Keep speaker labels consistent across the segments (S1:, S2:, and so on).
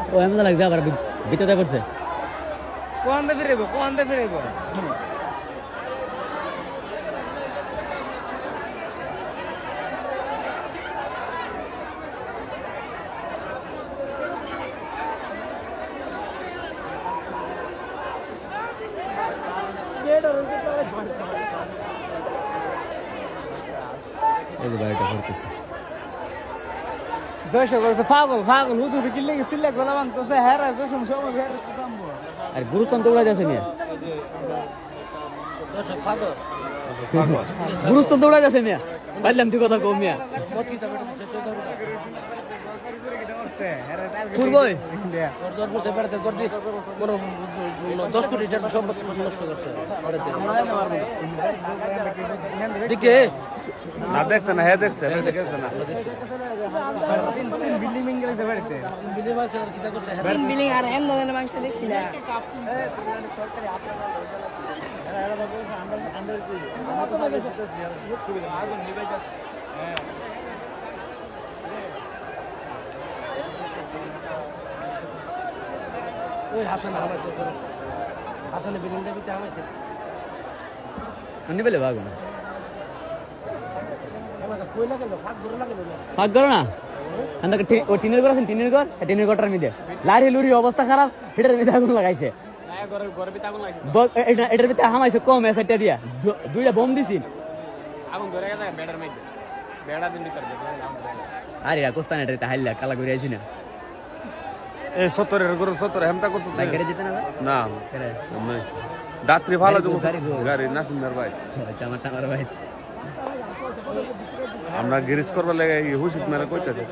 S1: ও এমন লাগছে আবার ভিতরে করছে
S2: কোয়ান্তে ফিরেব
S1: এই যে বাড়িটা করতেছে
S2: দর্শক পাগল হুজুর কিল্লে কিল্লে গোলা বানতেছে হ্যাঁ দর্শক সময় হ্যাঁ কামবো
S1: আর গুরুত্ব উড়াই যাচ্ছে মিয়া
S2: দর্শক পাগল
S1: গুরুত্ব উড়াই যাচ্ছে মিয়া পাইলাম তুই কথা কম মিয়া ফুরবই
S2: 10 কোটি টাকা সম্পত্তি নষ্ট করছে দেখে
S3: না দেখছে না হ্যাঁ দেখছে না
S4: বিলিং আর এম ধরনের মাংস দেখছি না
S2: ওই হাসানের বিল্ডিংটা দিতে হয়েছে
S1: নিবেলে ভাগ না
S2: কই লাগে না ফাঁক ধরে লাগে না
S1: ভাগ করো না আন্দা ও টিনের ঘর আছেন টিনের ঘরটার মধ্যে লারি লুরি অবস্থা খারাপ এটার মধ্যে আগুন লাগাইছে এটার ভিতরে হামাইছে কম এসাইটা দিয়া দুইটা বোম দিছি
S2: আগুন ধরে গেছে বেড়ার মধ্যে বেড়া দিন ভিতরে
S1: আরে কোস্তান এটাতে হাইলা কালা করে আইছি না
S3: এই 70 গরু 70 হেমতা করছ
S1: ভাই ঘরে যেতে না
S3: না
S1: করে
S3: নাই রাত্রি ভালো দেবো
S1: গাড়ি
S3: গাড়ি নাসিমের ভাই
S1: আচ্ছা আমার ভাই
S3: আমরা গ্যারেজ করবার লাগে হুশিত মেরে কইতাছে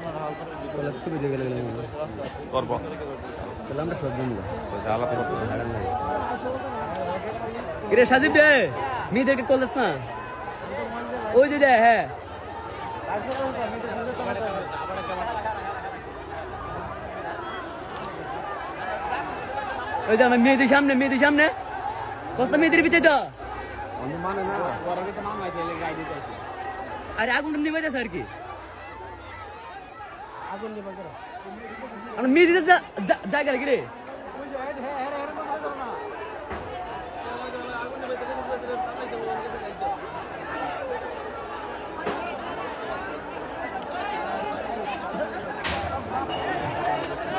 S1: শুরু দিয়ে গেলে
S3: করব
S1: তাহলে আমরা সব জমলো
S3: আলাপ করব
S1: কিরে সাজিব রে মেয়েদেরকে কলেজ না ওই যে যায় হ্যাঁ ওই যে আমার মেয়েদের সামনে বস্তা মেয়েদের পিছিয়ে তো
S3: মানে না
S1: আরে আগুন নিবে যাচ্ছে আর কি
S2: আগুন নিয়ে বন্ধ
S1: আমার মেয়েদের জায়গা কি রে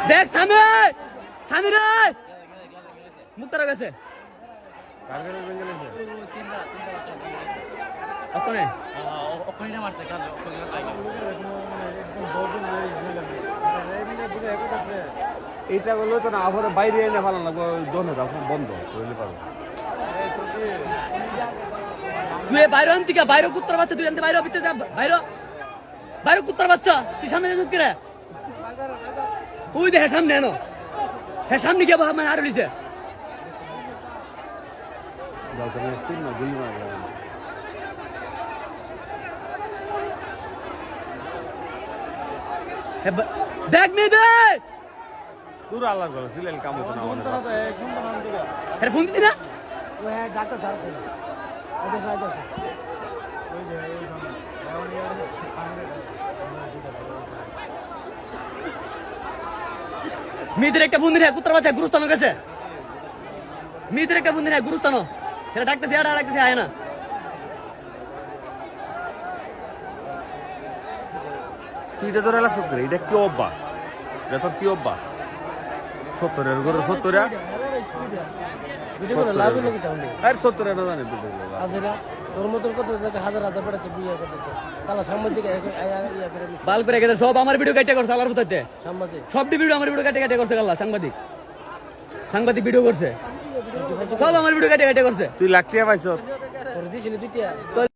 S1: দেখ সামি রে মুক্তার গেছে ওখানে
S3: এইটা বললো তো না আবার বাইরে এনে ভালো লাগবে দোনো বন্ধ বুঝলে পারবো
S1: তুই বাইরে আনতি কা বাইরে কুত্তার বাচ্চা তুই আনতে বাইরে ভিতরে যা বাইরে কুত্তার বাচ্চা তুই সামনে যা কি রে ওই দে সামনে এনো হ্যাঁ সামনে গিয়ে মানে আর লিছে
S3: গুলি মারা
S1: দেখ মেয়ে দে
S3: তোর আল্লাহর ঘর সিলেল কাম হতো না আমাদের
S1: আরে ফোন দিতি না
S2: ওই ডাক্তার স্যার ওদের সাইড আছে
S1: মেয়েদের একটা ফোন দিনে কুত্তার বাচ্চা গুরুস্থান গেছে মেয়েদের একটা ফোন দিনে গুরুস্থান এটা ডাকতেছে এটা ডাকতেছে আয় না
S3: তুই এটা ধরে লাগছ করে এটা কি অভ্যাস এটা তোর কি অভ্যাস 70 করে 70 আর 70 না জানি
S2: হাজারা তোর মতন কত হাজার পড়াতে বিয়ে করতে তাহলে সাংবাদিক ইয়া করে
S1: বাল করে গেছে সব আমার ভিডিও কাটে করছে আলার ভিতরে
S2: সাংবাদিক
S1: সব ভিডিও আমার ভিডিও কাটে করছে আল্লাহ সাংবাদিক ভিডিও করছে সব আমার ভিডিও কাটে করছে
S3: তুই লাগতে পাইছ
S2: দিছিস না দুইটা